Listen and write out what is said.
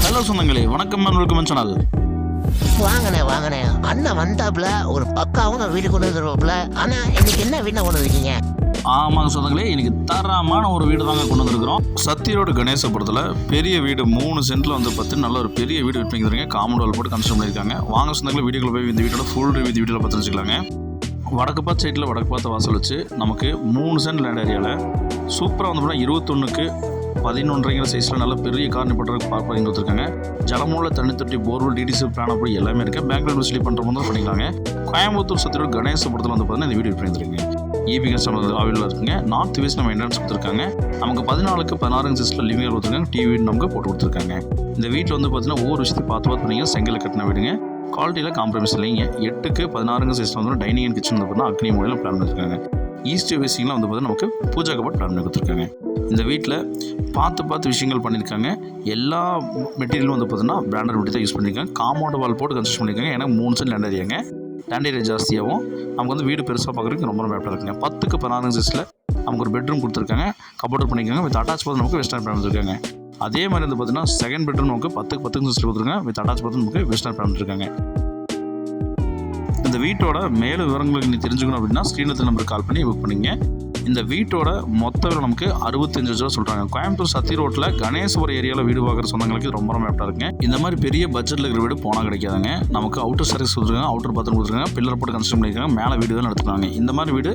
Hello சொந்தங்களே, வணக்கம் and welcome channel. வாங்கண்ணே அண்ணன் வந்தாப்புல ஒரு பக்காவும் வீடு கொண்டு வந்துருவாப்புல. ஆனா இன்னைக்கு என்ன வீடு கொண்டு வந்திருக்கீங்க? ஆமாங்க சொந்தங்களே, இன்னைக்கு தரமான ஒரு வீடு தாங்க கொண்டு வந்திருக்கிறோம். சத்தி ரோடு கணேசபுரத்தில் பெரிய வீடு 3 சென்ட்ல வந்து பார்த்து நல்ல ஒரு பெரிய வீடு விற்பனைங்க. காம்பவுண்ட் வால் போட்டு கன்ஸ்ட்ரக்ட் பண்ணியிருக்காங்க. வாங்க சொந்தங்களே, வீடுக்குள்ள போய் இந்த வீட்டோட ஃபுல் ரிவ்யூ இந்த வீடியோவில் பார்த்து வச்சுக்கலாங்க. வடக்கு பார்த்து சைட்டில் வடக்கு பார்த்து வாசல் வச்சு நமக்கு 3 சென்ட் லேண்ட் ஏரியாவில் சூப்பராக வந்து போனால் 21க்கு 11.5 சைஸில் நல்ல பெரிய கார் நிப்பட்டுறதுக்கு பார்க் பண்ணி கொடுத்துருக்காங்க. ஜலமூல தண்ணி தொட்டி போர்வெல் டிடிசி பிளான் அப்படி எல்லாமே இருக்குது. பேங்க் லோன் வசூலி பண்ணுற மாதிரி பண்ணிக்கலாங்க. கோயம்புத்தூர் சத்தியோட கணேசபுரத்தில் வந்து பார்த்தீங்கன்னா இந்த வீடியோ பண்ணியிருக்கீங்க. இபி கஸ்டம் அவைலபிளாக இருக்குங்க. நார்த் வெஸ்ட் நம்ம என்ட்ரன்ஸ் கொடுத்துருக்காங்க. நமக்கு 14க்கு 16 சைஸில் லிவிங் கொடுத்துருக்காங்க. டிவி நமக்கு போட்டு கொடுத்துருக்காங்க. இந்த வீட்டில் வந்து பார்த்தீங்கன்னா ஒவ்வொரு விஷயத்தையும் பார்த்து பண்ணிங்க. செங்கல் கட்டின வீடுங்க. குவாலிட்டியில் காம்ப்ரமைஸ் இல்லைங்க. 8க்கு 16 சைஸில் வந்து டைனிங் அண்ட் கிச்சன் வந்து பார்த்தீங்கன்னா அக்னி மூலையில் பிளான் பண்ணியிருக்காங்க. ஈஸ்ட் ஃபேஸிங்கில் வந்து பார்த்தீங்கன்னா நமக்கு பூஜா கபட் பிளான் பண்ணி கொடுத்துருக்காங்க. இந்த வீட்டில் பார்த்து விஷயங்கள் பண்ணியிருக்காங்க. எல்லா மெட்டீரியலும் வந்து பார்த்தீங்கன்னா பிராண்டட் மெட்டீரியல் யூஸ் பண்ணியிருக்காங்க. காம்பவுண்ட் வால் போட்டு கன்ஸ்ட்ரக்ட் பண்ணியிருக்காங்க. ஏன்னா 3 சென்ட் லேண்ட் ஏரியாங்க. லேண்ட் ஏரியா ஜாஸ்தியாகவும் நமக்கு வந்து வீடு பெருசாக பார்க்குறதுக்கு ரொம்ப பேப்பராக இருக்குங்க. 10க்கு 16 சைஸில் நமக்கு ஒரு பெட்ரூம் கொடுத்துருக்காங்க. கபோர்ட் பண்ணியிருக்காங்க. வித் அட்டாச் பாத் நமக்கு வெஸ்டர்ன் பிளான் பண்ணியிருக்காங்க. அதே மாதிரி வந்து பார்த்தீங்கன்னா செகண்ட் பெட்ரூம் நமக்கு 10க்கு 10 சைஸில் கொடுத்துருக்காங்க. வித் அட்டாச் பாத் நமக்கு வெஸ்டர்ன் பிளான் பண்ணியிருக்காங்க. இந்த வீட்டோட மேலும் விவரங்களுக்கு நீ தெரிஞ்சுக்கணும் அப்படின்னா ஸ்க்ரீனில் நம்பருக்கு கால் பண்ணி புக் பண்ணிங்க. இந்த வீட்டோட மொத்த விலை நமக்கு 65 லட்சம் சொல்கிறாங்க. கோயம்புத்தூர் சத்தி ரோட்டில் கணேசபுரம் ஏரியாவில் வீடு பார்க்குற சொந்தங்களுக்கு ரொம்ப ஆப்டாக இருக்குங்க. இந்த மாதிரி பெரிய பட்ஜெட்டில் இருக்கிற வீடு போனால் கிடைக்காதுங்க. நமக்கு அவுட்டர் சர்வீஸ் கொடுத்துருக்காங்க. அவுட்டர் பாத்ரூம் கொடுத்துருக்காங்க. பில்லர் போட்டு கன்ஸ்ட்ரக்ட் பண்ணியிருக்காங்க. மேலே வீடு தான் நடத்துகிறாங்க. இந்த மாதிரி வீடு